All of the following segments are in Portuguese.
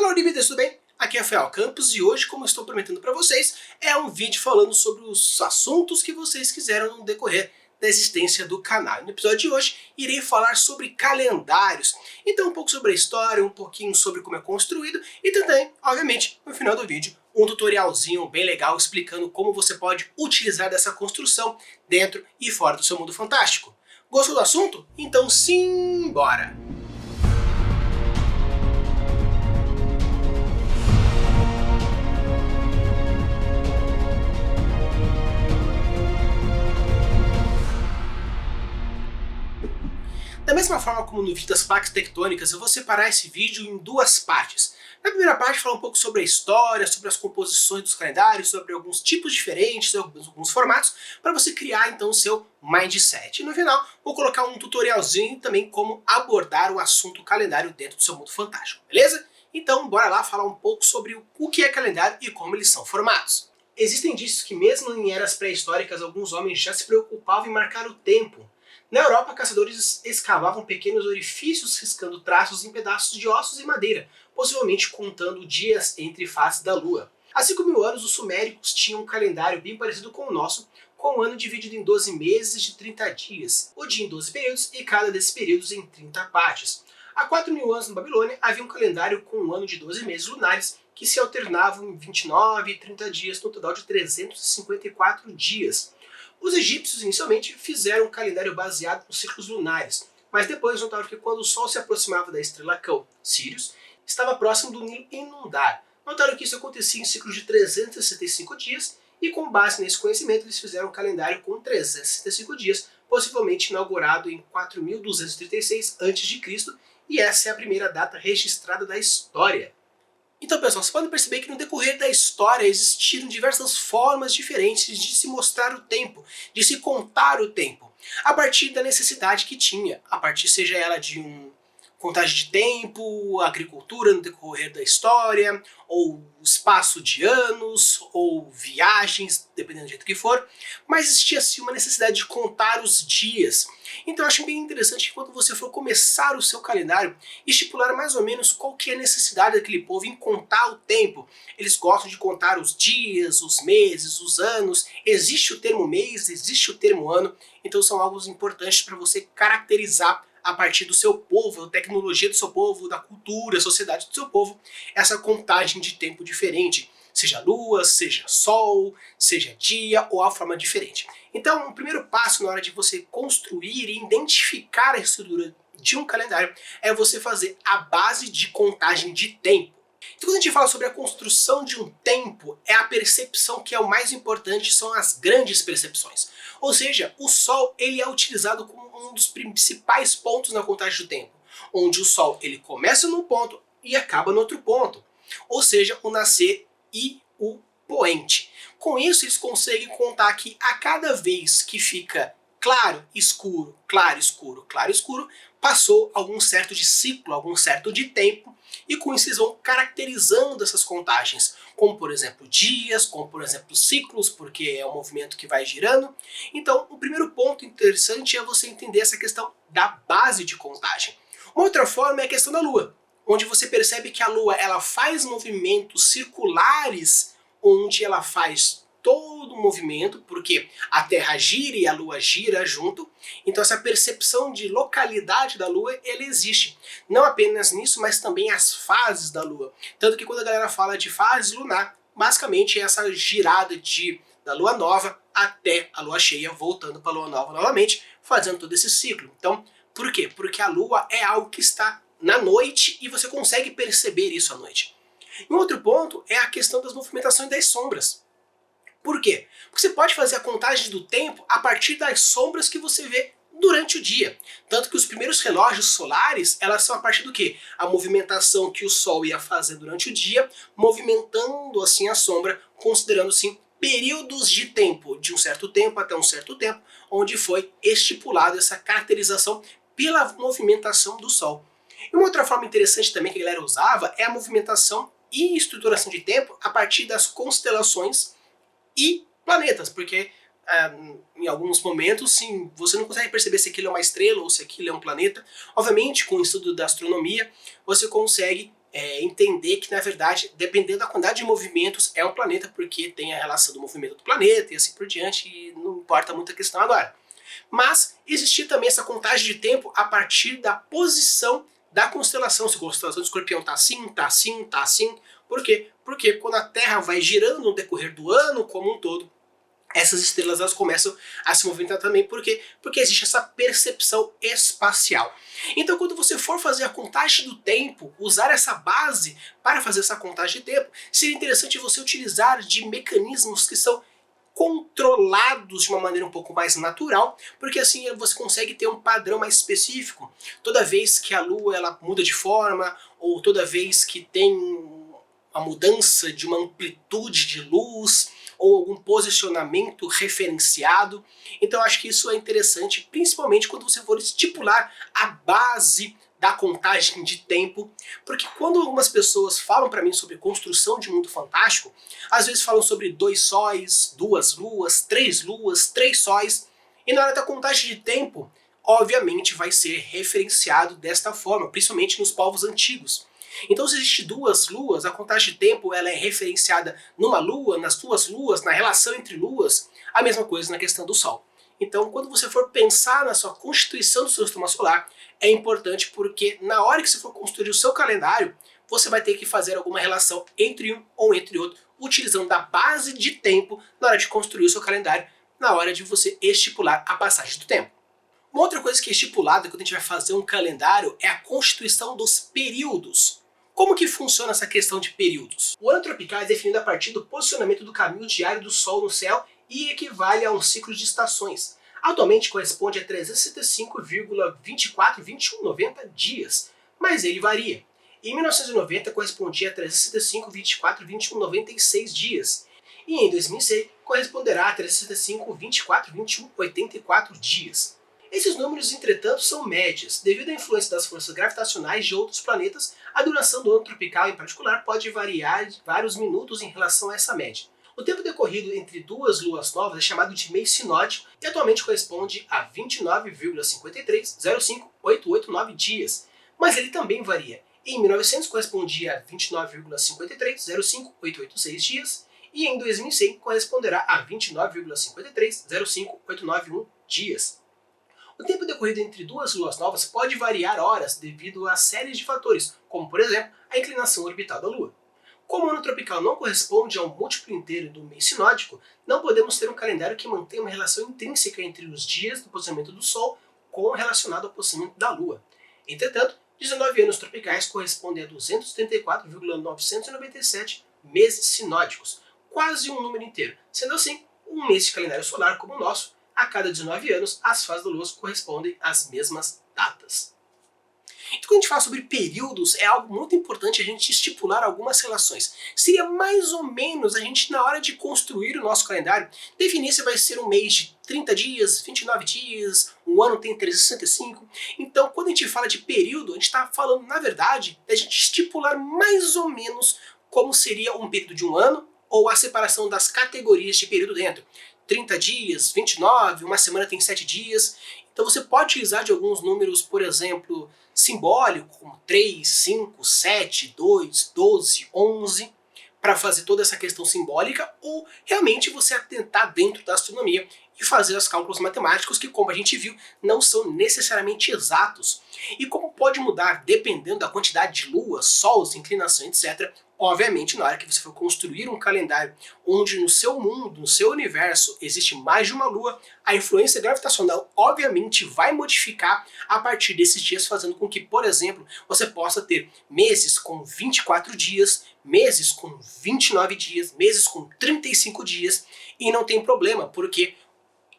Fala, Olividas, tudo bem? Aqui é Rafael Campos e hoje, como eu estou prometendo para vocês, é um vídeo falando sobre os assuntos que vocês quiseram no decorrer da existência do canal. No episódio de hoje, irei falar sobre calendários, então um pouco sobre a história, um pouquinho sobre como é construído e também, obviamente, no final do vídeo, um tutorialzinho bem legal explicando como você pode utilizar dessa construção dentro e fora do seu mundo fantástico. Gostou do assunto? Então simbora! Da mesma forma como no vídeo das placas tectônicas, eu vou separar esse vídeo em duas partes. Na primeira parte, falar um pouco sobre a história, sobre as composições dos calendários, sobre alguns tipos diferentes, alguns formatos, para você criar então o seu mindset. E no final, vou colocar um tutorialzinho também como abordar o assunto calendário dentro do seu mundo fantástico, beleza? Então, bora lá falar um pouco sobre o que é calendário e como eles são formados. Existem indícios que mesmo em eras pré-históricas, alguns homens já se preocupavam em marcar o tempo. Na Europa, caçadores escavavam pequenos orifícios riscando traços em pedaços de ossos e madeira, possivelmente contando dias entre faces da lua. Há 5.000 anos, os suméricos tinham um calendário bem parecido com o nosso, com o ano dividido em 12 meses de 30 dias, o dia em 12 períodos e cada desses períodos em 30 partes. Há 4.000 anos, na Babilônia, havia um calendário com um ano de 12 meses lunares, que se alternavam em 29 e 30 dias, no total de 354 dias. Os egípcios inicialmente fizeram um calendário baseado nos ciclos lunares, mas depois notaram que quando o Sol se aproximava da estrela Cão, Sírius, estava próximo do Nilo inundar. Notaram que isso acontecia em ciclos de 365 dias e com base nesse conhecimento eles fizeram um calendário com 365 dias, possivelmente inaugurado em 4236 a.C., e essa é a primeira data registrada da história. Então, pessoal, vocês podem perceber que no decorrer da história existiram diversas formas diferentes de se mostrar o tempo, de se contar o tempo, a partir da necessidade que tinha, a partir seja ela de contagem de tempo, agricultura no decorrer da história, ou espaço de anos, ou viagens, dependendo do jeito que for, mas existia sim uma necessidade de contar os dias. Então eu acho bem interessante que quando você for começar o seu calendário, estipular mais ou menos qual que é a necessidade daquele povo em contar o tempo. Eles gostam de contar os dias, os meses, os anos, existe o termo mês, existe o termo ano, então são algo importantes para você caracterizar a partir do seu povo, da tecnologia do seu povo, da cultura, da sociedade do seu povo, essa contagem de tempo diferente. Seja lua, seja sol, seja dia ou a forma diferente. Então, o primeiro passo na hora de você construir e identificar a estrutura de um calendário é você fazer a base de contagem de tempo. Então, quando a gente fala sobre a construção de um tempo, é a percepção que é o mais importante, são as grandes percepções. Ou seja, o Sol ele é utilizado como um dos principais pontos na contagem do tempo, onde o Sol ele começa num ponto e acaba no outro ponto. Ou seja, o nascer e o poente. Com isso, eles conseguem contar que a cada vez que fica claro, escuro, claro, escuro, claro, escuro, passou algum certo de ciclo, algum certo de tempo, e com isso eles vão caracterizando essas contagens, como por exemplo dias, como por exemplo ciclos, porque é um movimento que vai girando. Então, o primeiro ponto interessante é você entender essa questão da base de contagem. Uma outra forma é a questão da Lua, onde você percebe que a Lua ela faz movimentos circulares, onde ela faz todo o movimento, porque a Terra gira e a Lua gira junto, então essa percepção de localidade da Lua, ela existe. Não apenas nisso, mas também as fases da Lua. Tanto que quando a galera fala de fase lunar, basicamente é essa girada da Lua nova até a Lua cheia, voltando para a Lua nova novamente, fazendo todo esse ciclo. Então, por quê? Porque a Lua é algo que está na noite e você consegue perceber isso à noite. E um outro ponto é a questão das movimentações das sombras. Por quê? Porque você pode fazer a contagem do tempo a partir das sombras que você vê durante o dia. Tanto que os primeiros relógios solares, elas são a partir do quê? A movimentação que o Sol ia fazer durante o dia, movimentando assim a sombra, considerando assim períodos de tempo, de um certo tempo até um certo tempo, onde foi estipulado essa caracterização pela movimentação do Sol. E uma outra forma interessante também que a galera usava é a movimentação e estruturação de tempo a partir das constelações e planetas, porque em alguns momentos, sim, você não consegue perceber se aquilo é uma estrela ou se aquilo é um planeta. Obviamente, com o estudo da astronomia, você consegue entender que, na verdade, dependendo da quantidade de movimentos, é um planeta, porque tem a relação do movimento do planeta e assim por diante, e não importa muito a questão agora. Mas existia também essa contagem de tempo a partir da posição da constelação. Se a constelação de Escorpião está assim, está assim, está assim. Por quê? Porque quando a Terra vai girando no decorrer do ano como um todo, essas estrelas elas começam a se movimentar também. Por quê? Porque existe essa percepção espacial. Então, quando você for fazer a contagem do tempo, usar essa base para fazer essa contagem de tempo, seria interessante você utilizar de mecanismos que são controlados de uma maneira um pouco mais natural, porque assim você consegue ter um padrão mais específico. Toda vez que a Lua ela muda de forma, ou toda vez que tem uma mudança de uma amplitude de luz, ou algum posicionamento referenciado. Então eu acho que isso é interessante, principalmente quando você for estipular a base da contagem de tempo, porque quando algumas pessoas falam para mim sobre construção de mundo fantástico, às vezes falam sobre 2 sóis, 2 luas, 3 sóis, e na hora da contagem de tempo, obviamente vai ser referenciado desta forma, principalmente nos povos antigos. Então, se existe 2 luas, a contagem de tempo ela é referenciada numa lua, nas 2 luas, na relação entre luas, a mesma coisa na questão do Sol. Então, quando você for pensar na sua constituição do seu sistema solar, é importante porque na hora que você for construir o seu calendário, você vai ter que fazer alguma relação entre um ou entre outro, utilizando da base de tempo na hora de construir o seu calendário, na hora de você estipular a passagem do tempo. Uma outra coisa que é estipulada quando a gente vai fazer um calendário é a constituição dos períodos. Como que funciona essa questão de períodos? O ano tropical é definido a partir do posicionamento do caminho diário do Sol no céu e equivale a um ciclo de estações. Atualmente corresponde a 365,242190 dias, mas ele varia. Em 1990 correspondia a 365,242196 dias, e em 2006 corresponderá a 365,242184 dias. Esses números, entretanto, são médias. Devido à influência das forças gravitacionais de outros planetas, a duração do ano tropical, em particular, pode variar de vários minutos em relação a essa média. O tempo decorrido entre 2 luas novas é chamado de mês sinódico e atualmente corresponde a 29,5305,889 dias, mas ele também varia. Em 1900 correspondia a 29,5305,886 dias e em 2100 corresponderá a 29,5305,891 dias. O tempo decorrido entre 2 luas novas pode variar horas devido a séries de fatores, como por exemplo a inclinação orbital da Lua. Como o ano tropical não corresponde ao múltiplo inteiro do mês sinódico, não podemos ter um calendário que mantenha uma relação intrínseca entre os dias do posicionamento do Sol com o relacionado ao posicionamento da Lua. Entretanto, 19 anos tropicais correspondem a 234,997 meses sinódicos, quase um número inteiro. Sendo assim, um mês de calendário solar como o nosso, a cada 19 anos, as fases da Lua correspondem às mesmas datas. Então, quando a gente fala sobre períodos, é algo muito importante a gente estipular algumas relações. Seria mais ou menos a gente, na hora de construir o nosso calendário, definir se vai ser um mês de 30 dias, 29 dias, um ano tem 365. Então, quando a gente fala de período, a gente está falando, na verdade, da gente estipular mais ou menos como seria um período de um ano, ou a separação das categorias de período dentro. 30 dias, 29, uma semana tem 7 dias. Então você pode utilizar de alguns números, por exemplo, simbólicos, como 3, 5, 7, 2, 12, 11, para fazer toda essa questão simbólica, ou realmente você atentar dentro da astronomia e fazer os cálculos matemáticos que, como a gente viu, não são necessariamente exatos. E como pode mudar dependendo da quantidade de luas, sols, inclinação, etc., obviamente, na hora que você for construir um calendário onde no seu mundo, no seu universo, existe mais de uma lua, a influência gravitacional obviamente vai modificar a partir desses dias, fazendo com que, por exemplo, você possa ter meses com 24 dias, meses com 29 dias, meses com 35 dias, e não tem problema, porque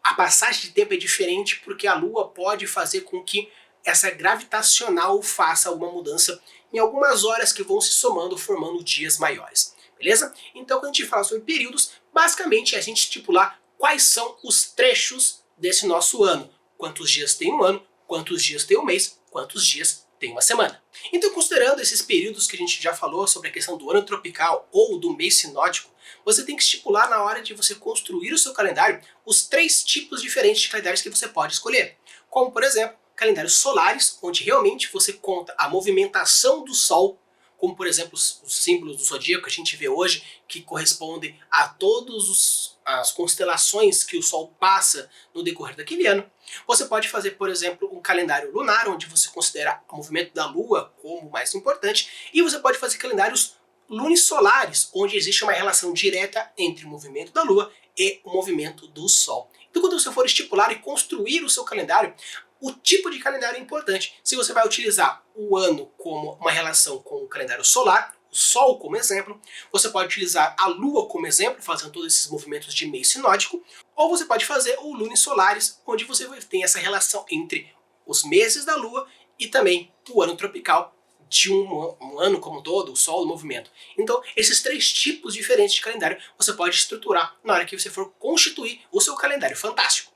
a passagem de tempo é diferente, porque a Lua pode fazer com que essa gravitacional faça alguma mudança em algumas horas que vão se somando, formando dias maiores. Beleza? Então, quando a gente fala sobre períodos, basicamente é a gente estipular quais são os trechos desse nosso ano. Quantos dias tem um ano, quantos dias tem um mês, quantos dias tem uma semana. Então, considerando esses períodos que a gente já falou sobre a questão do ano tropical ou do mês sinódico, você tem que estipular na hora de você construir o seu calendário os 3 tipos diferentes de calendários que você pode escolher. Como, por exemplo, calendários solares, onde realmente você conta a movimentação do Sol como por exemplo os símbolos do zodíaco que a gente vê hoje, que correspondem a todas as constelações que o Sol passa no decorrer daquele ano. Você pode fazer, por exemplo, um calendário lunar, onde você considera o movimento da Lua como o mais importante, e você pode fazer calendários lunisolares, onde existe uma relação direta entre o movimento da Lua e o movimento do Sol. Então, quando você for estipular e construir o seu calendário, o tipo de calendário é importante. Se você vai utilizar o ano como uma relação com o calendário solar, o Sol como exemplo, você pode utilizar a Lua como exemplo, fazendo todos esses movimentos de mês sinódico, ou você pode fazer o lunisolares, onde você tem essa relação entre os meses da Lua e também o ano tropical de um ano como um todo, o Sol, o movimento. Então, esses três tipos diferentes de calendário você pode estruturar na hora que você for constituir o seu calendário fantástico.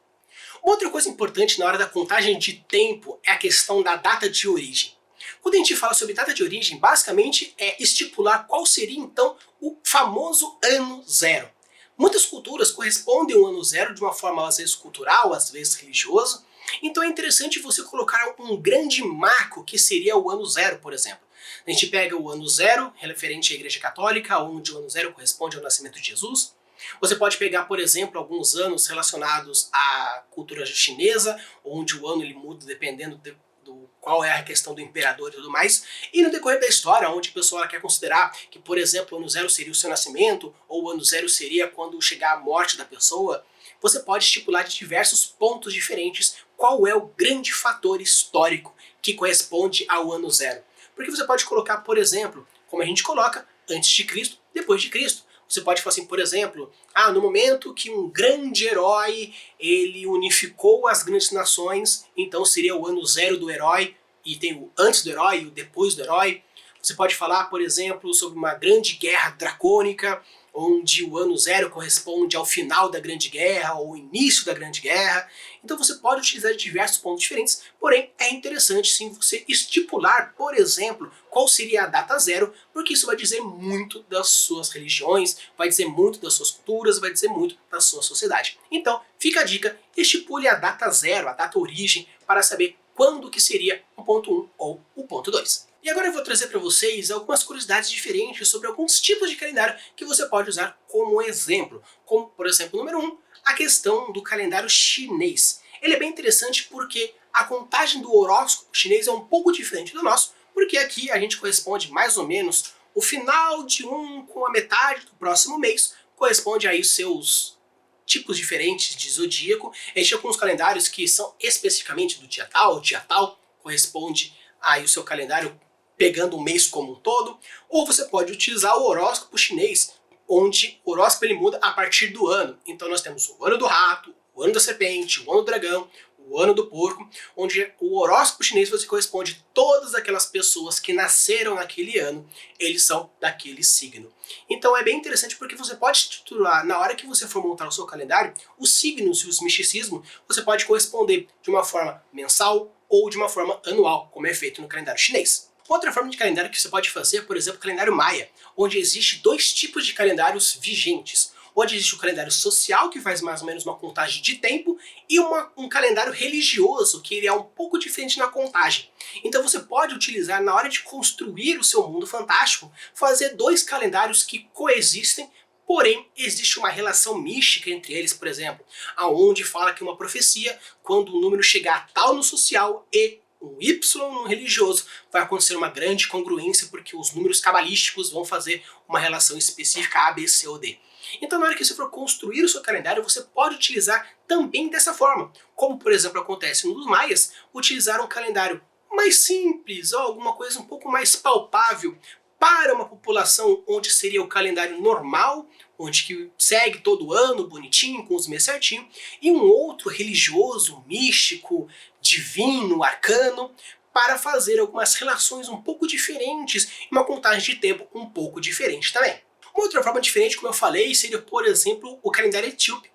Uma outra coisa importante na hora da contagem de tempo é a questão da data de origem. Quando a gente fala sobre data de origem, basicamente é estipular qual seria então o famoso ano zero. Muitas culturas correspondem ao ano zero de uma forma às vezes cultural, às vezes religiosa, então é interessante você colocar um grande marco que seria o ano zero, por exemplo. A gente pega o ano zero, referente à Igreja Católica, onde o ano zero corresponde ao nascimento de Jesus. Você pode pegar, por exemplo, alguns anos relacionados à cultura chinesa, onde o ano ele muda dependendo do qual é a questão do imperador e tudo mais. E no decorrer da história, onde a pessoa quer considerar que, por exemplo, o ano zero seria o seu nascimento, ou o ano zero seria quando chegar a morte da pessoa, você pode estipular de diversos pontos diferentes qual é o grande fator histórico que corresponde ao ano zero. Porque você pode colocar, por exemplo, como a gente coloca, antes de Cristo, depois de Cristo. Você pode falar assim, por exemplo, no momento que um grande herói ele unificou as grandes nações, então seria o ano zero do herói, e tem o antes do herói e o depois do herói. Você pode falar, por exemplo, sobre uma grande guerra dracônica, onde o ano zero corresponde ao final da Grande Guerra ou ao início da Grande Guerra. Então você pode utilizar diversos pontos diferentes, porém é interessante sim você estipular, por exemplo, qual seria a data zero, porque isso vai dizer muito das suas religiões, vai dizer muito das suas culturas, vai dizer muito da sua sociedade. Então fica a dica, estipule a data zero, a data origem, para saber quando que seria o ponto 1 ou o ponto 2. E agora eu vou trazer para vocês algumas curiosidades diferentes sobre alguns tipos de calendário que você pode usar como exemplo. Como, por exemplo, número 1, a questão do calendário chinês. Ele é bem interessante porque a contagem do horóscopo chinês é um pouco diferente do nosso, porque aqui a gente corresponde mais ou menos o final de um com a metade do próximo mês, corresponde aí os seus tipos diferentes de zodíaco. A gente tem alguns calendários que são especificamente do dia tal, corresponde aí o seu calendário pegando o mês como um todo, ou você pode utilizar o horóscopo chinês, onde o horóscopo ele muda a partir do ano. Então nós temos o ano do rato, o ano da serpente, o ano do dragão, o ano do porco, onde o horóscopo chinês você corresponde todas aquelas pessoas que nasceram naquele ano, eles são daquele signo. Então é bem interessante porque você pode estruturar, na hora que você for montar o seu calendário, os signos e os misticismos, você pode corresponder de uma forma mensal ou de uma forma anual, como é feito no calendário chinês. Outra forma de calendário que você pode fazer é, por exemplo, o calendário maia, onde existe dois tipos de calendários vigentes. Onde existe o calendário social, que faz mais ou menos uma contagem de tempo, e um calendário religioso, que ele é um pouco diferente na contagem. Então você pode utilizar, na hora de construir o seu mundo fantástico, fazer dois calendários que coexistem, porém existe uma relação mística entre eles, por exemplo, aonde fala que uma profecia, quando o número chegar a tal no social e um Y no religioso, vai acontecer uma grande congruência porque os números cabalísticos vão fazer uma relação específica A, B, C ou D. Então na hora que você for construir o seu calendário, você pode utilizar também dessa forma. Como por exemplo acontece nos maias, utilizar um calendário mais simples ou alguma coisa um pouco mais palpável para uma população onde seria o calendário normal, onde que segue todo ano, bonitinho, com os meses certinho, e um outro religioso, místico, divino, arcano, para fazer algumas relações um pouco diferentes e uma contagem de tempo um pouco diferente também. Uma outra forma diferente, como eu falei, seria, por exemplo, o calendário etíope,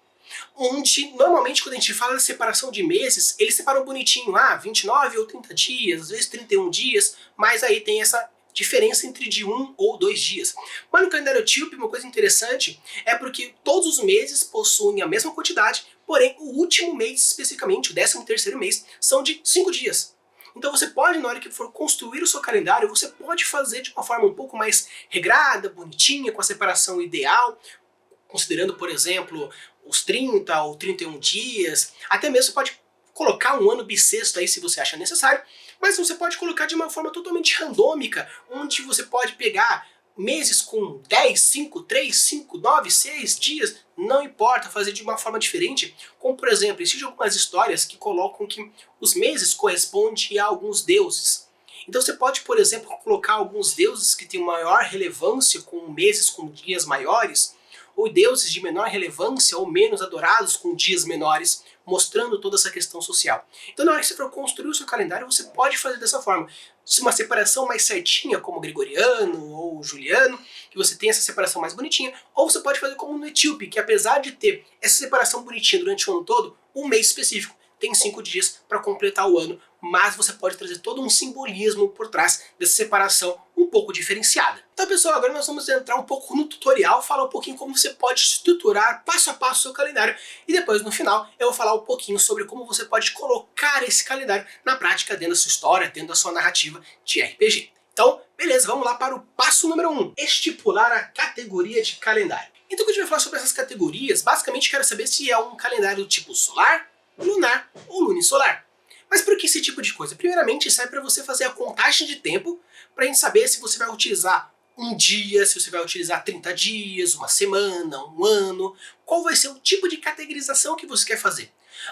onde normalmente quando a gente fala de separação de meses, eles separam bonitinho, 29 ou 30 dias, às vezes 31 dias, mas aí tem essa diferença entre de 1 ou 2 dias. Mas no calendário etíope, uma coisa interessante é porque todos os meses possuem a mesma quantidade, porém o último mês especificamente, o 13º mês, são de 5 dias. Então você pode, na hora que for construir o seu calendário, você pode fazer de uma forma um pouco mais regrada, bonitinha, com a separação ideal, considerando, por exemplo, os 30 ou 31 dias, até mesmo você pode colocar um ano bissexto aí se você acha necessário, mas você pode colocar de uma forma totalmente randômica, onde você pode pegar meses com 10, 5, 3, 5, 9, 6 dias, não importa, fazer de uma forma diferente, como por exemplo, existem algumas histórias que colocam que os meses correspondem a alguns deuses. Então você pode, por exemplo, colocar alguns deuses que têm maior relevância com meses com dias maiores, ou deuses de menor relevância ou menos adorados com dias menores, mostrando toda essa questão social. Então na hora que você for construir o seu calendário, você pode fazer dessa forma. Se uma separação mais certinha, como gregoriano ou juliano, que você tem essa separação mais bonitinha, ou você pode fazer como no etíope, que apesar de ter essa separação bonitinha durante o ano todo, um mês específico tem 5 dias para completar o ano, mas você pode trazer todo um simbolismo por trás dessa separação um pouco diferenciada. Então pessoal, agora nós vamos entrar um pouco no tutorial, falar um pouquinho como você pode estruturar passo a passo o seu calendário, e depois no final eu vou falar um pouquinho sobre como você pode colocar esse calendário na prática dentro da sua história, dentro da sua narrativa de RPG. Então, beleza, vamos lá para o passo número 1, estipular a categoria de calendário. Então quando a gente vai falar sobre essas categorias, basicamente quero saber se é um calendário do tipo solar, lunar ou lunisolar. Mas por que esse tipo de coisa? Primeiramente, serve para você fazer a contagem de tempo, para a gente saber se você vai utilizar um dia, se você vai utilizar 30 dias, uma semana, um ano, qual vai ser o tipo de categorização que você quer fazer.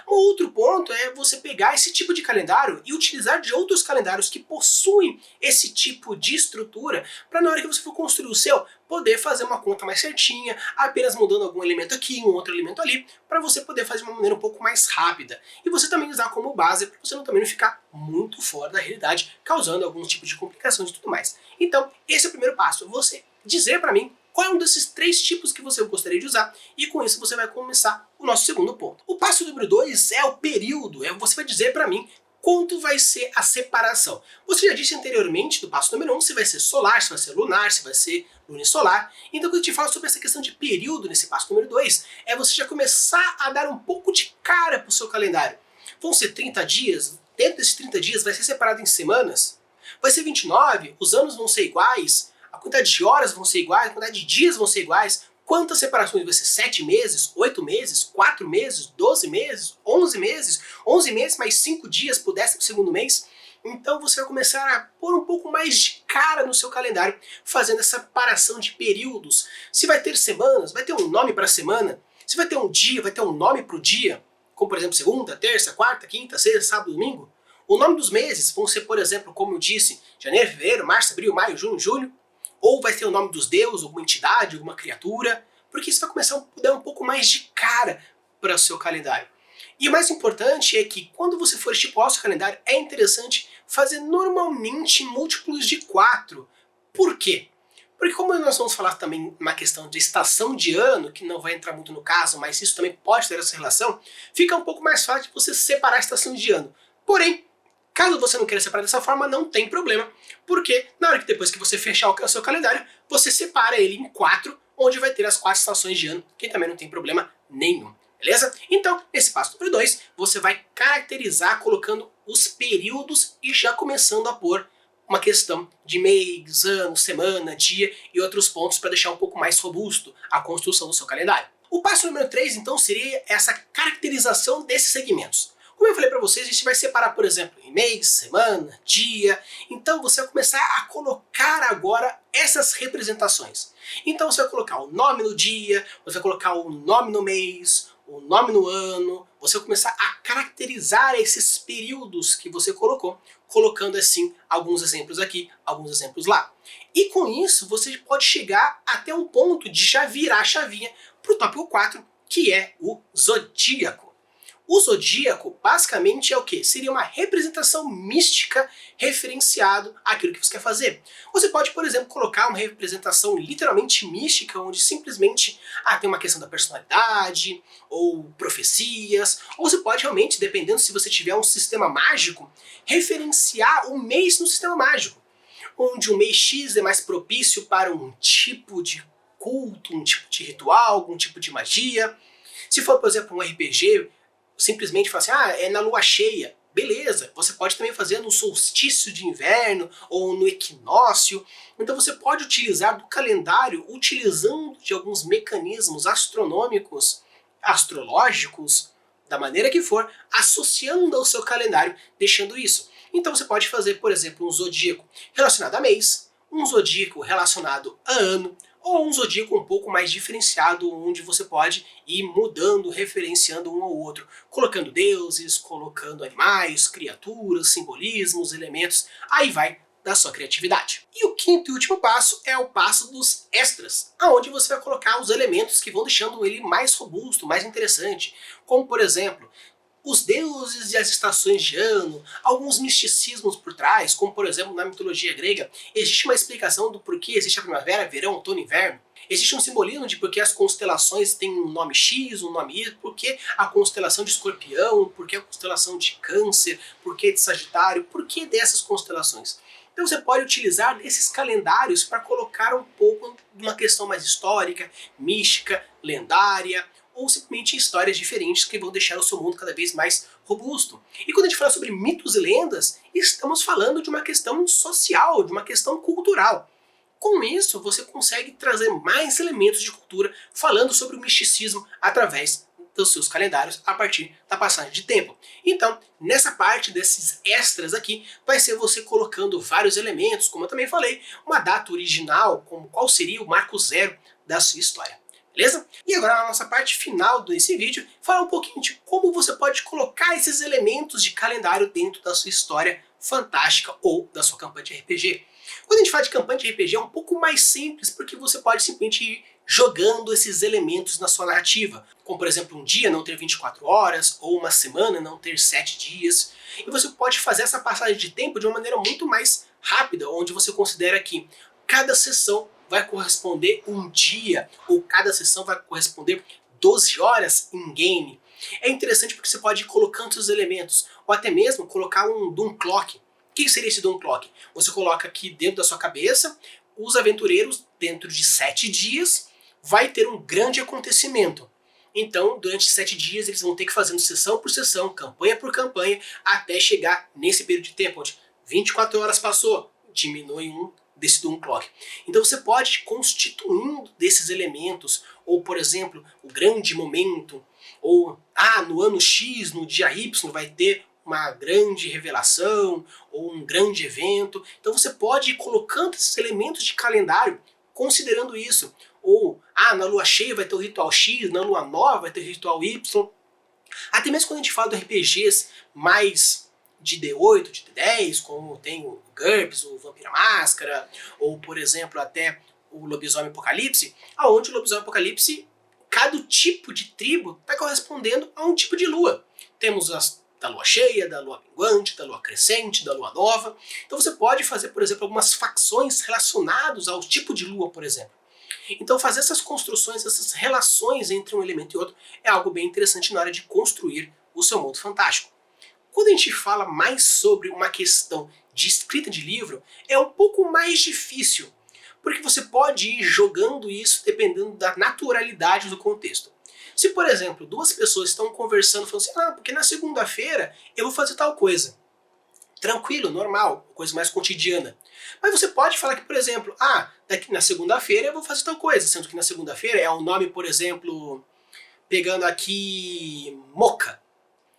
Um outro ponto é você pegar esse tipo de calendário e utilizar de outros calendários que possuem esse tipo de estrutura, para na hora que você for construir o seu, poder fazer uma conta mais certinha, apenas mudando algum elemento aqui, um outro elemento ali, para você poder fazer de uma maneira um pouco mais rápida. E você também usar como base, para você também não ficar muito fora da realidade, causando algum tipo de complicações e tudo mais. Então, esse é o primeiro passo, você dizer para mim qual é um desses 3 tipos que você gostaria de usar, e com isso você vai começar o nosso segundo ponto. O passo número 2 é o período, você vai dizer para mim quanto vai ser a separação. Você já disse anteriormente, do passo número 1, se vai ser solar, se vai ser lunar, se vai ser lunisolar. Então quando eu te falo sobre essa questão de período nesse passo número 2, é você já começar a dar um pouco de cara para o seu calendário. Vão ser 30 dias, dentro desses 30 dias vai ser separado em semanas? Vai ser 29? Os anos vão ser iguais? A quantidade de horas vão ser iguais, a quantidade de dias vão ser iguais, quantas separações vai ser? 7 meses, 8 meses, 4 meses, 12 meses, 11 meses, 11 meses mais 5 dias pro 12º mês? Então você vai começar a pôr um pouco mais de cara no seu calendário, fazendo essa separação de períodos. Se vai ter semanas, vai ter um nome para a semana. Se vai ter um dia, vai ter um nome para o dia, como por exemplo segunda, terça, quarta, quinta, sexta, sábado, domingo. O nome dos meses vão ser, por exemplo, como eu disse, janeiro, fevereiro, março, abril, maio, junho, julho. Ou vai ter o nome dos deuses, alguma entidade, alguma criatura, porque isso vai começar a dar um pouco mais de cara para o seu calendário. E o mais importante é que quando você for estipular o seu calendário, é interessante fazer normalmente múltiplos de 4. Por quê? Porque como nós vamos falar também uma questão de estação de ano, que não vai entrar muito no caso, mas isso também pode ter essa relação, fica um pouco mais fácil de você separar a estação de ano. Porém, caso você não queira separar dessa forma, não tem problema, porque na hora que depois que você fechar o seu calendário, você separa ele em 4, onde vai ter as 4 estações de ano, que também não tem problema nenhum, beleza? Então, nesse passo número 2, você vai caracterizar colocando os períodos e já começando a pôr uma questão de mês, ano, semana, dia e outros pontos para deixar um pouco mais robusto a construção do seu calendário. O passo número 3, então, seria essa caracterização desses segmentos. Como eu falei para vocês, a gente vai separar, por exemplo, em mês, semana, dia. Então você vai começar a colocar agora essas representações. Então você vai colocar o nome no dia, você vai colocar o nome no mês, o nome no ano. Você vai começar a caracterizar esses períodos que você colocou, colocando assim alguns exemplos aqui, alguns exemplos lá. E com isso você pode chegar até um ponto de já virar a chavinha para o tópico 4, que é o zodíaco. O zodíaco, basicamente, é o quê? Seria uma representação mística referenciado àquilo que você quer fazer. Você pode, por exemplo, colocar uma representação literalmente mística, onde simplesmente tem uma questão da personalidade, ou profecias, ou você pode realmente, dependendo se você tiver um sistema mágico, referenciar o mês no sistema mágico, onde o mês X é mais propício para um tipo de culto, um tipo de ritual, algum tipo de magia. Se for, por exemplo, um RPG, simplesmente falar assim, é na lua cheia, Beleza, você pode também fazer no solstício de inverno ou no equinócio. Então você pode utilizar do calendário utilizando de alguns mecanismos astronômicos, astrológicos, da maneira que for, associando ao seu calendário, deixando isso. Então você pode fazer, por exemplo, um zodíaco relacionado a mês, um zodíaco relacionado a ano, ou um zodíaco um pouco mais diferenciado, onde você pode ir mudando, referenciando um ao outro, colocando deuses, colocando animais, criaturas, simbolismos, elementos, aí vai da sua criatividade. E o quinto e último passo é o passo dos extras, aonde você vai colocar os elementos que vão deixando ele mais robusto, mais interessante, como por exemplo, os deuses e as estações de ano, alguns misticismos por trás, como por exemplo na mitologia grega, existe uma explicação do porquê existe a primavera, verão, outono e inverno. Existe um simbolismo de porque as constelações têm um nome X, um nome Y, porque a constelação de Escorpião, porque a constelação de Câncer, porque de Sagitário, porque dessas constelações. Então você pode utilizar esses calendários para colocar um pouco de uma questão mais histórica, mística, lendária, ou simplesmente histórias diferentes que vão deixar o seu mundo cada vez mais robusto. E quando a gente fala sobre mitos e lendas, estamos falando de uma questão social, de uma questão cultural. Com isso, você consegue trazer mais elementos de cultura falando sobre o misticismo através dos seus calendários a partir da passagem de tempo. Então, nessa parte desses extras aqui, vai ser você colocando vários elementos, como eu também falei, uma data original, como qual seria o marco zero da sua história. Beleza? E agora na nossa parte final desse vídeo, falar um pouquinho de como você pode colocar esses elementos de calendário dentro da sua história fantástica ou da sua campanha de RPG. Quando a gente fala de campanha de RPG é um pouco mais simples, porque você pode simplesmente ir jogando esses elementos na sua narrativa. Como por exemplo, um dia não ter 24 horas, ou uma semana não ter 7 dias. E você pode fazer essa passagem de tempo de uma maneira muito mais rápida, onde você considera que cada sessão vai corresponder um dia, ou cada sessão vai corresponder 12 horas em game. É interessante porque você pode ir colocando os elementos, ou até mesmo colocar um Doom Clock. O que seria esse Doom Clock? Você coloca aqui dentro da sua cabeça, os aventureiros, dentro de 7 dias, vai ter um grande acontecimento. Então, durante 7 dias, eles vão ter que fazer sessão por sessão, campanha por campanha, até chegar nesse período de tempo, onde 24 horas passou, diminui um desse Doom Clock. Então você pode ir constituindo desses elementos, ou por exemplo, o grande momento, ou no ano X, no dia Y, vai ter uma grande revelação, ou um grande evento. Então você pode ir colocando esses elementos de calendário, considerando isso. Ou, na lua cheia vai ter o ritual X, na lua nova vai ter o ritual Y. Até mesmo quando a gente fala de RPGs mais de D8, de D10, como tem o GURPS, o Vampira Máscara, ou por exemplo até o Lobisomem Apocalipse, aonde o Lobisomem Apocalipse, cada tipo de tribo está correspondendo a um tipo de lua. Temos as da lua cheia, da lua minguante, da lua crescente, da lua nova. Então você pode fazer, por exemplo, algumas facções relacionadas ao tipo de lua, por exemplo. Então fazer essas construções, essas relações entre um elemento e outro é algo bem interessante na hora de construir o seu mundo fantástico. Quando a gente fala mais sobre uma questão de escrita de livro, é um pouco mais difícil, porque você pode ir jogando isso dependendo da naturalidade do contexto. Se, por exemplo, duas pessoas estão conversando, falando assim, porque na segunda-feira eu vou fazer tal coisa. Tranquilo, normal, coisa mais cotidiana. Mas você pode falar que, por exemplo, daqui na segunda-feira eu vou fazer tal coisa, sendo que na segunda-feira é um nome, por exemplo, pegando aqui, Moca.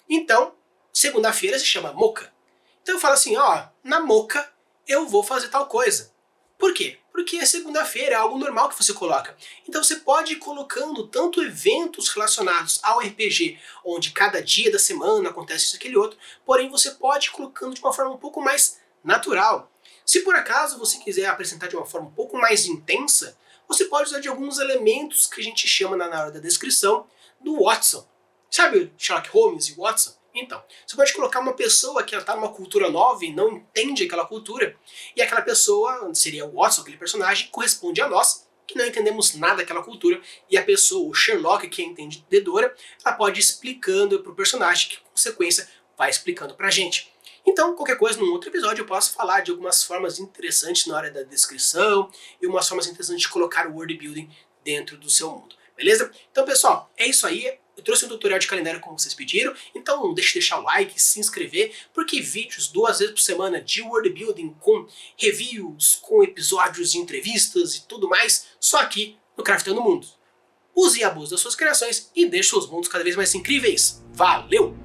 Então, segunda-feira se chama Moca. Então eu falo assim, na Moca eu vou fazer tal coisa. Por quê? Porque é segunda-feira, é algo normal que você coloca. Então você pode ir colocando tanto eventos relacionados ao RPG, onde cada dia da semana acontece isso, aquele outro, porém você pode ir colocando de uma forma um pouco mais natural. Se por acaso você quiser apresentar de uma forma um pouco mais intensa, você pode usar de alguns elementos que a gente chama na hora da descrição do Watson. Sabe o Sherlock Holmes e Watson? Então, você pode colocar uma pessoa que está numa cultura nova e não entende aquela cultura, e aquela pessoa, seria o Watson, aquele personagem, corresponde a nós, que não entendemos nada daquela cultura, e a pessoa, o Sherlock, que é entendedora, ela pode ir explicando para o personagem, que, com consequência, vai explicando para a gente. Então, qualquer coisa, num outro episódio, eu posso falar de algumas formas interessantes na hora da descrição, e umas formas interessantes de colocar o world building dentro do seu mundo. Beleza? Então, pessoal, é isso aí. Eu trouxe um tutorial de calendário como vocês pediram, então não deixe de deixar o like, se inscrever, porque vídeos 2 vezes por semana de world building com reviews, com episódios de entrevistas e tudo mais, só aqui no Craftando Mundo. Use e abuse das suas criações e deixe seus mundos cada vez mais incríveis. Valeu!